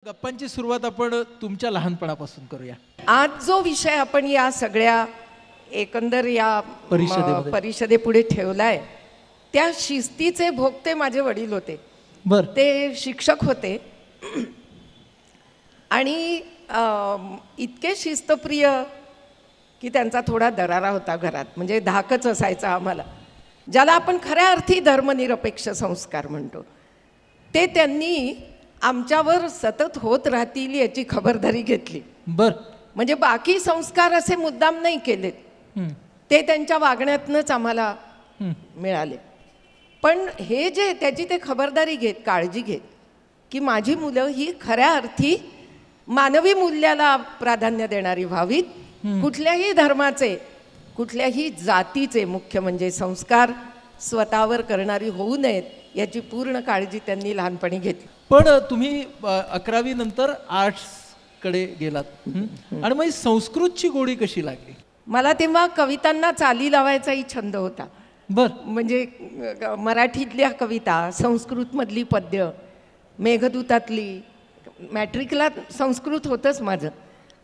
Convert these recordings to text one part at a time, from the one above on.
गप्पांची सुरुवात आपण तुमच्या लहानपणापासून करूया. आज जो विषय आपण या सगळ्या एकंदर या परिषदेपुढे ठेवलाय, त्या शिस्तीचे भोगते माझे वडील होते. बर, ते शिक्षक होते आणि इतके शिस्तप्रिय की त्यांचा थोडा दरारा होता घरात. म्हणजे धाकच असायचा आम्हाला, ज्याला आपण खऱ्या अर्थी धर्मनिरपेक्ष संस्कार म्हणतो. ते त्यांनी आमच्यावर सतत होत राहतील याची खबरदारी घेतली. बर, म्हणजे बाकी संस्कार असे मुद्दाम नाही केलेत, ते त्यांच्या वागण्यातनंच आम्हाला मिळाले. पण हे जे त्याची ते खबरदारी घेत, काळजी घेत की माझी मुलं ही खऱ्या अर्थी मानवी मूल्याला प्राधान्य देणारी व्हावीत, कुठल्याही धर्माचे कुठल्याही जातीचे मुख्य म्हणजे संस्कार स्वतःवर करणारी होऊ नयेत याची पूर्ण काळजी त्यांनी लहानपणी घेतली. पण तुम्ही 11वी नंतर आर्ट्स कडे गेलात आणि मग संस्कृतची गोडी कशी लागली? मला तेव्हा कवितांना चाली लावायचाही छंद होता. बर, म्हणजे मराठीतल्या कविता, संस्कृतमधली पद्य, मेघदूतातली, मॅट्रिकला संस्कृत होतंच माझं.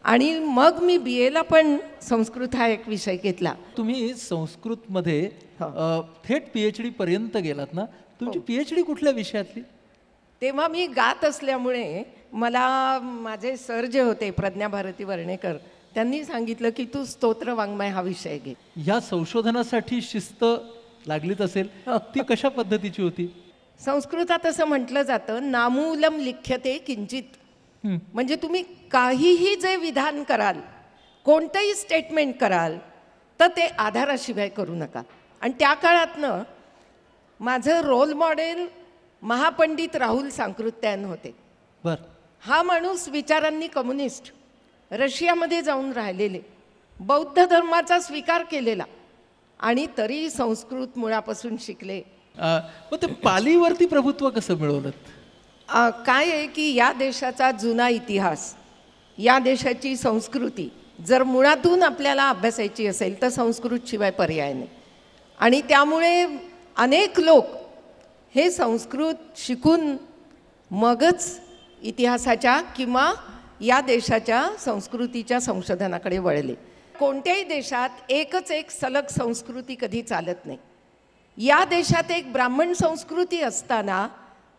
आणि मग मी BA ला पण संस्कृत हा एक विषय घेतला. तुम्ही संस्कृतमध्ये थेट PhD पर्यंत गेलात ना? तुमची PhD कुठल्या विषयातली? तेव्हा मी गात असल्यामुळे मला माझे सर जे होते प्रज्ञा भारती वर्णेकर, त्यांनी सांगितलं की तू स्तोत्र वाङ्मय हा विषय घे. या संशोधनासाठी शिस्त लागलीच असेल, ती कशा पद्धतीची होती? संस्कृतात असं म्हटलं जातं, नामूलम लिख्यते किंचित. म्हणजे तुम्ही काहीही जे विधान कराल, कोणतंही स्टेटमेंट कराल, तर ते आधाराशिवाय करू नका. आणि त्या काळातनं माझं रोल मॉडेल महापंडित राहुल सांकृत्यायन होते. बर, हा माणूस विचारांनी कम्युनिस्ट, रशियामध्ये जाऊन राहिलेले, बौद्ध धर्माचा स्वीकार केलेला आणि तरी संस्कृत मुळापासून शिकले. मग ते पालीवरती प्रभुत्व कसं मिळवलं? काय आहे की या देशाचा जुना इतिहास, या देशाची संस्कृती जर मुळातून आपल्याला अभ्यासायची असेल तर संस्कृतशिवाय पर्याय नाही. आणि त्यामुळे अनेक लोक हे संस्कृत शिकून मगच इतिहासाच्या किंवा या देशाच्या संस्कृतीच्या संशोधनाकडे वळले. कोणत्याही देशात एकच एक सलग संस्कृती कधी चालत नाही. या देशात एक ब्राह्मण संस्कृती असताना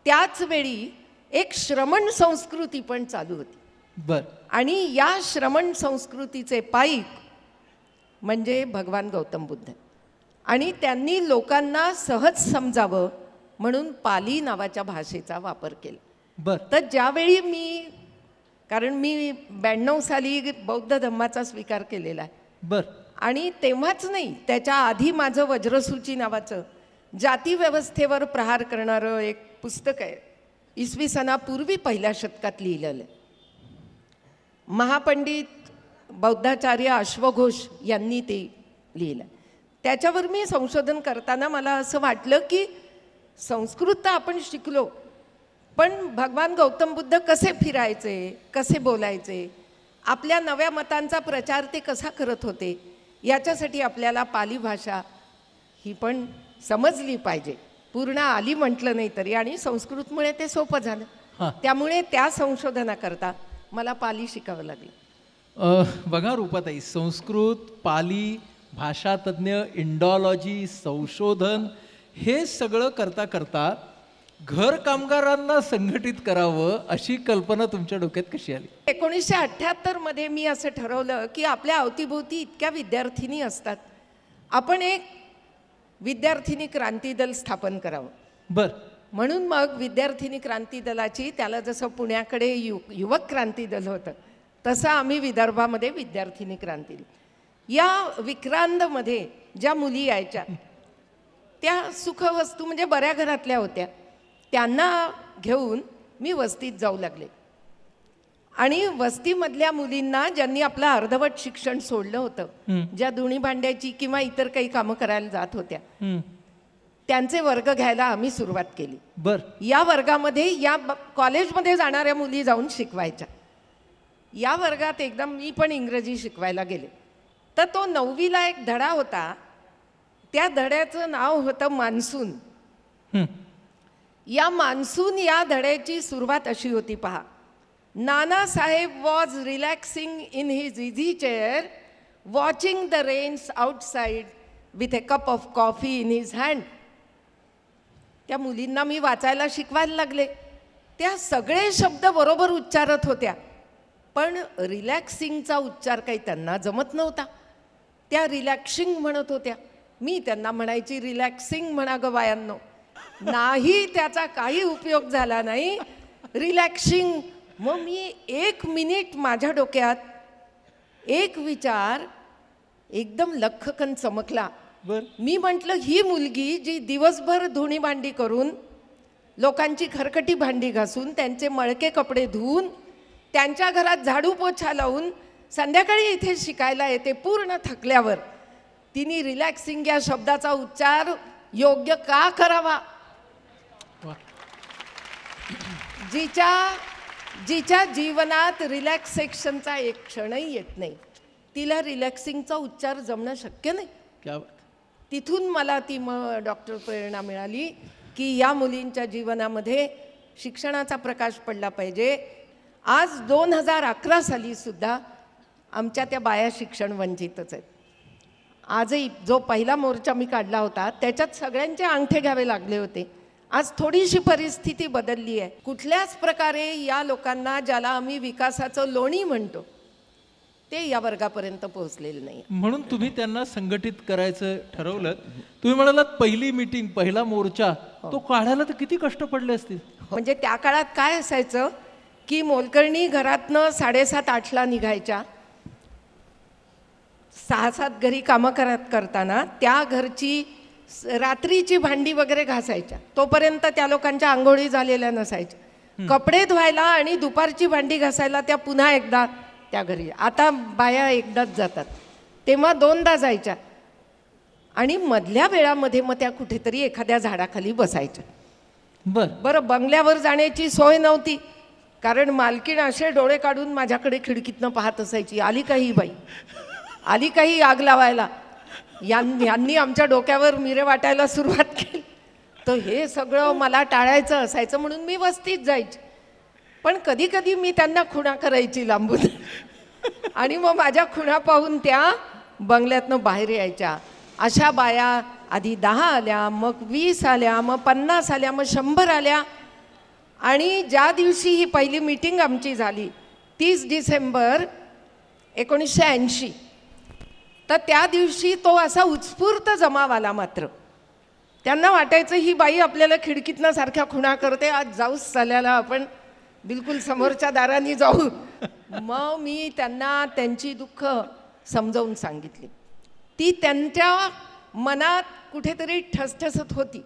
त्याच वेळी एक श्रमण संस्कृती पण चालू होती. बर, आणि या श्रमण संस्कृतीचे पाईक म्हणजे भगवान गौतम बुद्ध. आणि त्यांनी लोकांना सहज समजावं म्हणून पाली नावाच्या भाषेचा वापर केला. बर, तर ज्यावेळी कारण मी 92 साली बौद्ध धर्माचा स्वीकार केलेला आहे. बर, आणि तेव्हाच नाही, त्याच्या आधी माझं वज्रसूची नावाचं जातीव्यवस्थेवर प्रहार करणारं एक पुस्तक आहे, इसवी सनापूर्वी पहिल्या शतकात लिहिलेलं आहे. महापंडित बौद्धाचार्य अश्वघोष यांनी ते लिहिलं. त्याच्यावर मी संशोधन करताना मला असं वाटलं की संस्कृत तर आपण शिकलो, पण भगवान गौतम बुद्ध कसे फिरायचे, कसे बोलायचे, आपल्या नव्या मतांचा प्रचार ते कसा करत होते, याच्यासाठी आपल्याला पाली भाषा ही पण समजली पाहिजे. पूर्ण आली म्हटलं नाही तरी, आणि संस्कृतमुळे ते सोपं झालं. त्यामुळे त्या संशोधनाकरता मला पाली शिकावं लागलं. बघा रूपाताई, संस्कृत, पाली, भाषातज्ञ, इंडॉलॉजी, संशोधन हे सगळं करता करता घर कामगारांना संघटित करावं अशी कल्पना तुमच्या डोक्यात कशी आली? 1978 मध्ये मी असं ठरवलं की आपल्या अवतीभोवती इतक्या विद्यार्थिनी असतात, आपण एक विद्यार्थिनी क्रांती दल स्थापन करावं. बर, म्हणून मग विद्यार्थिनी क्रांती दलाची, त्याला जसं पुण्याकडे युवक क्रांती दल होतं तसं आम्ही विदर्भामध्ये विद्यार्थिनी क्रांती दल. या विक्रांतमध्ये ज्या मुली यायच्या त्या सुखवस्तू म्हणजे बऱ्या घरातल्या होत्या, त्यांना घेऊन मी वस्तीत जाऊ लागले. आणि वस्तीमधल्या मुलींना ज्यांनी आपलं अर्धवट शिक्षण सोडलं होतं, ज्या धुणी भांड्याची किंवा इतर काही कामं करायला जात होत्या, त्यांचे वर्ग घ्यायला आम्ही सुरुवात केली. बर, या वर्गामध्ये या कॉलेजमध्ये जाणाऱ्या मुली जाऊन शिकवायच्या. या वर्गात एकदा मी पण इंग्रजी शिकवायला गेले, तर तो 9वीला एक धडा होता, त्या धड्याचं नाव होतं मान्सून. या मान्सून या धड्याची सुरुवात अशी होती, पहा, Nana Sahib was relaxing in his easy chair, watching the rains outside with a cup of coffee in his hand. त्या मुलींना मी वाचायला शिकवायला लागले. त्या सगळे शब्द बरोबर उच्चारत होत्या, पण रिलॅक्सिंगचा उच्चार काही त्यांना जमत नव्हता. त्या रिलॅक्सिंग म्हणत होत्या. मी त्यांना म्हणायची रिलॅक्सिंग म्हणा ग बायांनो. नाही, त्याचा काही उपयोग झाला नाही. रिलॅक्सिंग. मग मी 1 मिनिट माझ्या डोक्यात एक विचार एकदम लख्खकन चमकला. मी म्हटलं, ही मुलगी जी दिवसभर धुणी भांडी करून, लोकांची खरकटी भांडी घासून, त्यांचे मळके कपडे धुवून, त्यांच्या घरात झाडू पोछा लावून संध्याकाळी इथे शिकायला येते पूर्ण थकल्यावर, तिने रिलॅक्सिंग या शब्दाचा उच्चार योग्य का करावा? जिच्या जीवनात रिलॅक्सेशनचा एक क्षणही येत नाही, तिला रिलॅक्सिंगचा उच्चार जमणं शक्य नाही. तिथून मला ती डॉक्टर प्रेरणा मिळाली की या मुलींच्या जीवनामध्ये शिक्षणाचा प्रकाश पडला पाहिजे. आज 2011 साली सुद्धा आमच्या त्या बाया शिक्षण वंचितच आहेत. आजही जो पहिला मोर्चा मी काढला होता त्याच्यात सगळ्यांचे अंगठे घ्यावे लागले होते. आज थोडीशी परिस्थिती बदलली आहे. कुठल्याच प्रकारे या लोकांना, ज्याला आम्ही विकासाचं लोणी म्हणतो, ते या वर्गापर्यंत पोहोचलेलं नाही. म्हणून तुम्ही त्यांना संघटित करायचं ठरवलं. तुम्ही म्हणालात पहिली मीटिंग, पहिला मोर्चा तो काढायला तर किती कष्ट पडले असतील. म्हणजे त्या काळात काय असायचं की मोलकर्णी घरातनं 7:30-8ला निघायच्या. 6-7 घरी कामं करताना त्या घरची रात्रीची भांडी वगैरे घासायच्या. तोपर्यंत त्या लोकांच्या आंघोळी झालेल्या नसायच्या. कपडे धुवायला आणि दुपारची भांडी घासायला त्या पुन्हा एकदा त्या घरी. आता बाया एकदाच जातात, तेव्हा 2दा जायच्या. आणि मधल्या वेळामध्ये मग त्या कुठेतरी एखाद्या झाडाखाली बसायच्या. बरं, बंगल्यावर जाण्याची सोय नव्हती, कारण मालकीण असे डोळे काढून माझ्याकडे खिडकीतनं पाहत असायची, आली काही बाई, आली काही आग लावायला. यांनी आमच्या डोक्यावर मिरे वाटायला सुरुवात केली. तर हे सगळं मला टाळायचं असायचं, म्हणून मी वस्तीत जायची. पण कधी कधी मी त्यांना खुणा करायची लांबून, आणि मग माझ्या खुणा पाहून त्या बंगल्यातनं बाहेर यायच्या. अशा बाया आधी 10 आल्या, मग 20 आल्या, मग 50 आल्या, मग 100 आल्या. आणि ज्या दिवशी ही पहिली मीटिंग आमची झाली 30 डिसेंबर 1980, तर त्या दिवशी तो असा उत्स्फूर्त जमाव आला. मात्र त्यांना वाटायचं ही बाई आपल्याला खिडकीतनं सारख्या खुणा करते, आज जाऊच चाल्याला आपण बिलकुल समोरच्या दारांनी जाऊ. मग मी त्यांना त्यांची दुःख समजावून सांगितली. ती त्यांच्या मनात कुठेतरी ठसठसत होती,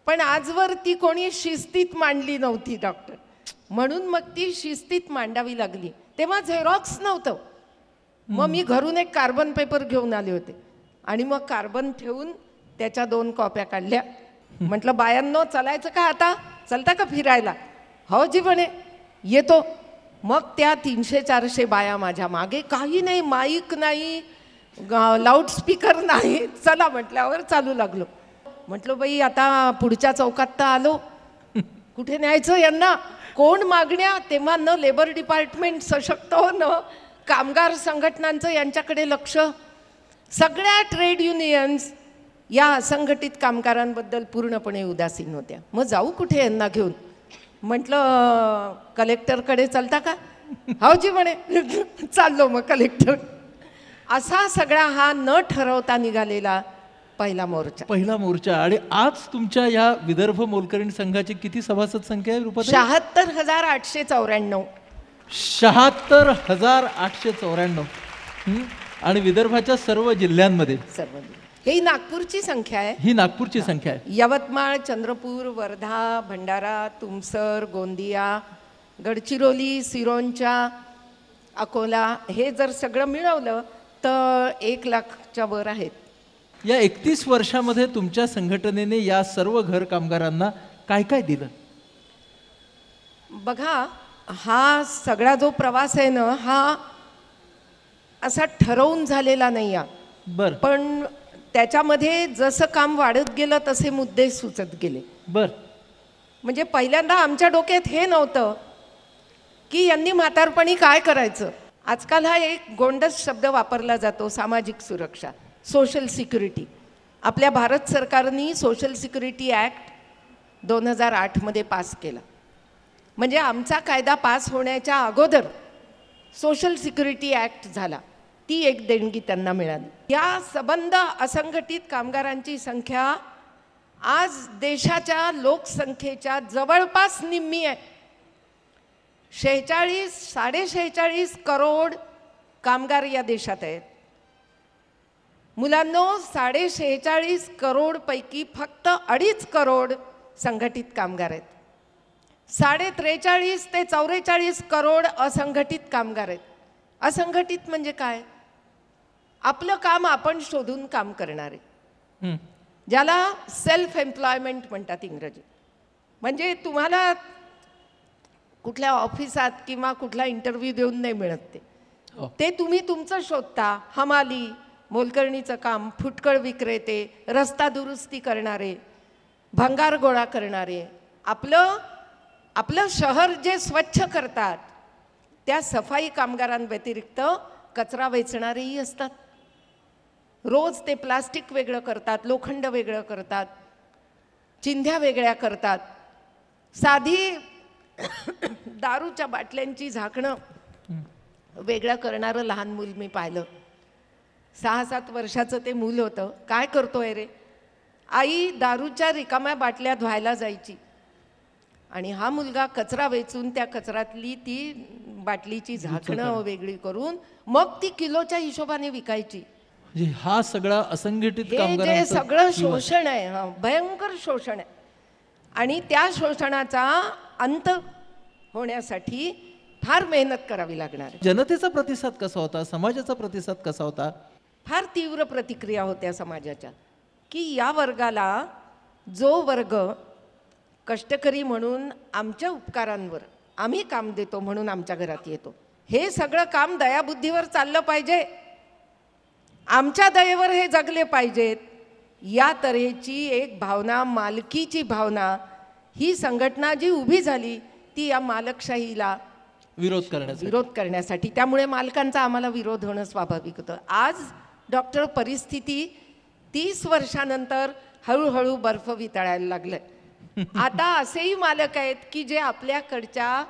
पण आजवर ती कोणी शिस्तीत मांडली नव्हती डॉक्टर. म्हणून मग ती शिस्तीत मांडावी लागली. तेव्हा झेरॉक्स नव्हतं. मग मी घरून एक कार्बन पेपर घेऊन आले होते, आणि मग कार्बन ठेवून त्याच्या 2 कॉप्या काढल्या. म्हटलं, बायांनो चलायचं का आता, चलता का फिरायला? हो जी म्हणे, येतो. मग त्या 300-400 बाया माझ्या मागे, काही नाही, माईक नाही, लाऊडस्पीकर नाही. चला म्हटल्यावर चालू लागलो. म्हटलं, बाई आता पुढच्या चौकात तर आलो, कुठे न्यायचं यांना, कोण मागण्या. तेव्हा न लेबर डिपार्टमेंट सशक्त हो, न कामगार संघटनांचं यांच्याकडे लक्ष. सगळ्या ट्रेड युनियन्स या असंघटित कामगारांबद्दल पूर्णपणे उदासीन होत्या. मग जाऊ कुठे यांना घेऊन? म्हटलं, कलेक्टरकडे चलता का? हो जी म्हणे. चाललो मग कलेक्टर. असा सगळा हा न ठरवता निघालेला पहिला मोर्चा. आणि आज तुमच्या या विदर्भ मोलकरीण संघाची किती सभासद संख्या आहे रुपाताई? 76,894. 76,894. आणि विदर्भाच्या सर्व जिल्ह्यांमध्ये. ही नागपूरची संख्या आहे. ही नागपूरची संख्या आहे. यवतमाळ, चंद्रपूर, वर्धा, भंडारा, तुमसर, गोंदिया, गडचिरोली, सिरोंचा, अकोला, हे जर सगळं मिळवलं तर 1,00,000च्या वर आहेत. या 31 वर्षामध्ये तुमच्या संघटनेने या सर्व घर कामगारांना काय काय दिलं? बघा, हा सगळा जो प्रवास आहे ना, हा असा ठरवून झालेला नाही आहे. बरं. पण त्याच्यामध्ये जसं काम वाढत गेलं तसे मुद्दे सुचत गेले. बरं. म्हणजे पहिल्यांदा आमच्या डोक्यात हे नव्हतं की यांनी म्हातारपणी काय करायचं. आजकाल हा एक गोंडस शब्द वापरला जातो, सामाजिक सुरक्षा, सोशल सिक्युरिटी. आपल्या भारत सरकारने सोशल सिक्युरिटी ॲक्ट 2008मध्ये पास केला. म्हणजे आमचा कायदा पास होण्याच्या अगोदर सोशल सिक्युरिटी ॲक्ट झाला. ती एक देणगी त्यांना मिळाली. या सबंध असंघटित कामगारांची संख्या आज देशाच्या लोकसंख्येच्या जवळपास निम्मी आहे. 46-46.5 करोड कामगार या देशात आहेत. मुलांनो, 46.5 करोड पैकी फक्त 2.5 करोड संघटित कामगार आहेत. 43.5 ते 44 करोड असंघटित कामगार आहेत. असंघटित म्हणजे काय? आपलं काम आपण शोधून काम करणारे, ज्याला सेल्फ एम्प्लॉयमेंट म्हणतात इंग्रजीत. म्हणजे तुम्हाला कुठल्या ऑफिसात किंवा कुठला इंटरव्ह्यू देऊन नाही मिळत ते. ते तुम्ही तुमचं शोधता. हमाली, मोलकरणीचं काम, फुटकळ विक्रेते, रस्ता दुरुस्ती करणारे, भंगार गोळा करणारे, आपलं शहर जे स्वच्छ करतात त्या सफाई कामगारांव्यतिरिक्त कचरा वेचणारेही असतात. रोज ते प्लास्टिक वेगळं करतात, लोखंड वेगळं करतात, चिंध्या वेगळ्या करतात. साधी दारूच्या बाटल्यांची झाकणं वेगळं करणारं लहान मूल मी पाहिलं. 6-7 वर्षाचं ते मूल होतं. काय करतोय रे? आई दारूच्या रिकाम्या बाटल्या धुवायला जायची आणि हा मुलगा कचरा वेचून त्या कचऱ्यातली ती बाटलीची झाकणं वेगळी करून मग ती किलोच्या हिशोबाने विकायची. हा सगळा असंघटित हे जे सगळं शोषण आहे, हा भयंकर शोषण आहे. आणि त्या शोषणाचा अंत होण्यासाठी फार मेहनत करावी लागणार आहे. जनतेचा प्रतिसाद कसा होता, समाजाचा प्रतिसाद कसा होता? फार तीव्र प्रतिक्रिया होत्या समाजाच्या, की या वर्गाला, जो वर्ग कष्टकरी म्हणून आमच्या उपकारांवर आम्ही काम देतो म्हणून आमच्या घरात येतो, हे सगळं काम दयाबुद्धीवर चाललं पाहिजे, आमच्या दयेवर हे जगले पाहिजेत, या तऱ्हेची एक भावना, मालकीची भावना, ही संघटना जी उभी झाली ती या मालकशाहीला विरोध करण्यासाठी. त्यामुळे मालकांचा आम्हाला विरोध होणं स्वाभाविक होतं. आज डॉक्टर परिस्थिती 30 वर्षानंतर हळूहळू बर्फ वितळायला लागलंय. आता असेही मालक आहेत की जे आपल्याकडच्या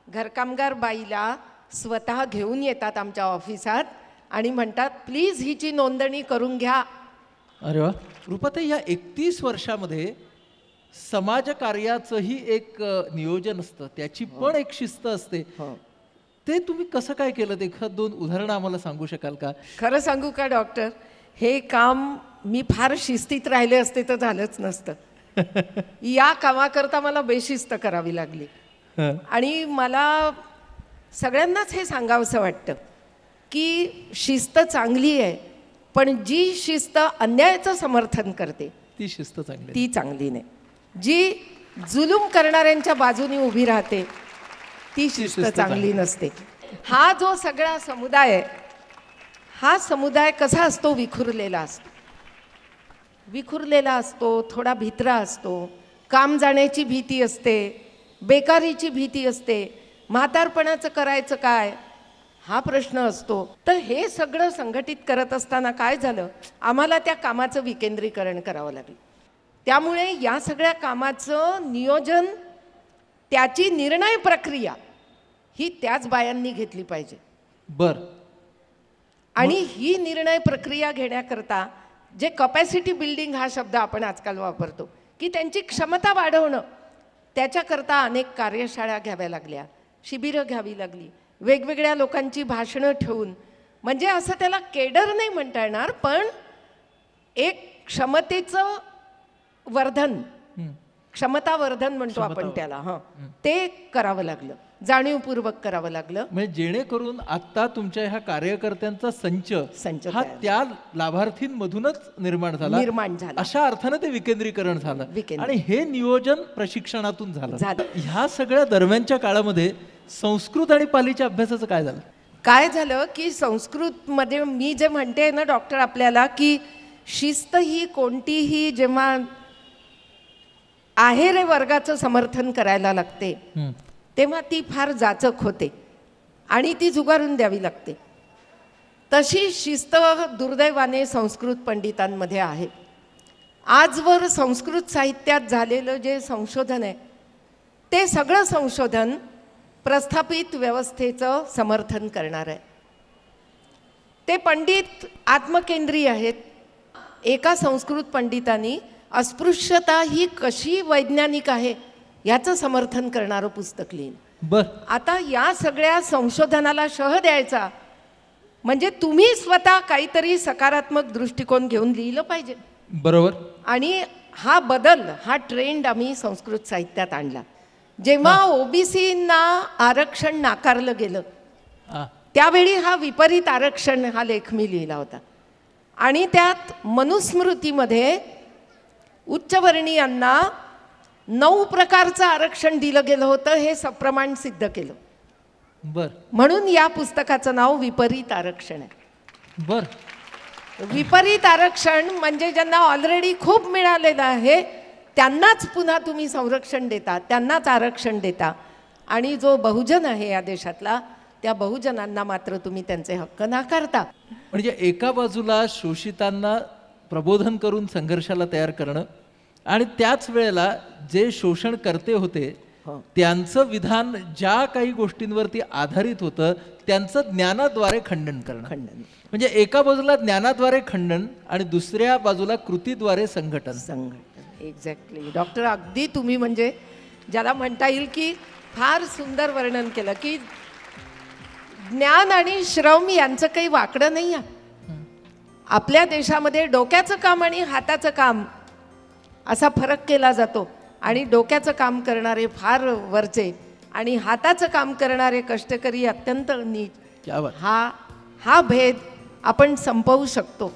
घरकामगार बाईला स्वतः घेऊन येतात आमच्या ऑफिसात आणि म्हणतात प्लीज हिची नोंदणी करून घ्या. अरे वा. रुपाताई, या 31 वर्षामध्ये समाजकार्याचंही एक नियोजन असतं, त्याची पण एक शिस्त असते. ते तुम्ही कसं काय केलं? ते एखाद 2 उदाहरणं आम्हाला सांगू शकाल का? खरं सांगू का डॉक्टर, हे काम मी फार शिस्तीत राहिले असते तर झालंच नसतं. या कामाकरता मला बेशिस्त करावी लागली. आणि मला सगळ्यांनाच हे सांगावंसं वाटतं की शिस्त चांगली आहे, पण जी शिस्त अन्यायाचं समर्थन करते ती शिस्त चांगली, ती चांगली नाही. जी जुलूम करणाऱ्यांच्या बाजूने उभी राहते ती शिस्त चांगली नसते. हा जो सगळा समुदाय आहे, हा समुदाय कसा असतो? विखुरलेला असतो, थोडा भित्रा असतो. काम जाण्याची भीती असते, बेकारीची भीती असते, म्हातारपणाचं करायचं काय हा प्रश्न असतो. तर हे सगळं संघटित करत असताना काय झालं, आम्हाला त्या कामाचं विकेंद्रीकरण करावं लागलं. त्यामुळे या सगळ्या कामाचं नियोजन, त्याची निर्णय प्रक्रिया ही त्याच बायांनी घेतली पाहिजे. आणि ही निर्णय प्रक्रिया घेण्याकरता जे कपॅसिटी बिल्डिंग हा शब्द आपण आजकाल वापरतो, की त्यांची क्षमता वाढवणं, त्याच्याकरता अनेक कार्यशाळा घ्याव्या लागल्या, शिबिरं घ्यावी लागली, वेगवेगळ्या लोकांची भाषणं ठेवून. म्हणजे असं त्याला केडर नाही म्हणता येणार, पण एक क्षमतेचं वर्धन, क्षमतावर्धन म्हणतो आपण त्याला, ते करावं लागलं, जाणीवपूर्वक करावं लागलं. म्हणजे जेणेकरून आता तुमच्या ह्या कार्यकर्त्यांचा संच हा त्या लाभार्थींमधूनच निर्माण झाला. अशा अर्थानं ते विकेंद्रीकरण झालं. आणि हे नियोजन प्रशिक्षणातून झालं. ह्या सगळ्या दरम्यानच्या काळामध्ये संस्कृत आणि पालीच्या अभ्यासाचं काय झालं की संस्कृत मध्ये मी जे म्हणते ना डॉक्टर आपल्याला, की शिस्त ही कोणतीही जेव्हा आहेरे वर्गाचं समर्थन करायला लागते तेव्हा ती फार जाचक होते आणि ती झुगारून द्यावी लागते. तशी शिस्त दुर्दैवाने संस्कृत पंडितांमध्ये आहे. आजवर संस्कृत साहित्यात झालेलं जे संशोधन आहे ते सगळं संशोधन प्रस्थापित व्यवस्थेचं समर्थन करणार आहे. ते पंडित आत्मकेंद्री आहेत. एका संस्कृत पंडितांनी अस्पृश्यता ही कशी वैज्ञानिक आहे याचं समर्थन करणारं पुस्तक लिहिलं. बर. आता या सगळ्या संशोधनाला शह द्यायचा म्हणजे तुम्ही स्वतः काहीतरी सकारात्मक दृष्टिकोन घेऊन लिहिलं पाहिजे. बरोबर. आणि हा बदल, हा ट्रेंड आम्ही संस्कृत साहित्यात आणला. जेव्हा ओबीसींना आरक्षण नाकारलं गेलं हा. त्यावेळी हा विपरीत आरक्षण हा लेख मी लिहिला होता. आणि त्यात मनुस्मृतीमध्ये उच्चवर्णीयांना 9 प्रकारचं आरक्षण दिलं गेलं होतं हे सप्रमाण सिद्ध केलं. बर. म्हणून या पुस्तकाचं नाव विपरीत आरक्षण आहे. बर. विपरीत आरक्षण म्हणजे ज्यांना ऑलरेडी खूप मिळालेलं आहे त्यांनाच पुन्हा तुम्ही संरक्षण देता, त्यांनाच आरक्षण देता. आणि जो बहुजन आहे या देशातला त्या बहुजनांना मात्र तुम्ही त्यांचे हक्क नाकारता. म्हणजे एका बाजूला शोषितांना प्रबोधन करून संघर्षाला तयार करणं आणि त्याच वेळेला जे शोषण करते होते त्यांचं विधान ज्या काही गोष्टींवरती आधारित होतं त्यांचं ज्ञानाद्वारे खंडन करणं. म्हणजे एका बाजूला ज्ञानाद्वारे खंडन आणि दुसऱ्या बाजूला कृतीद्वारे संघटन. एक्झॅक्टली डॉक्टर, अगदी तुम्ही म्हणजे ज्याला म्हणता येईल की फार सुंदर वर्णन केलं की ज्ञान आणि श्रम यांचं काही वाकडं नाही आहे. आपल्या देशामध्ये डोक्याचं काम आणि हाताचं काम असा फरक केला जातो आणि डोक्याचं काम करणारे फार वरचे आणि हाताचं काम करणारे कष्टकरी अत्यंत नीच. क्या बात. हा भेद आपण संपवू शकतो.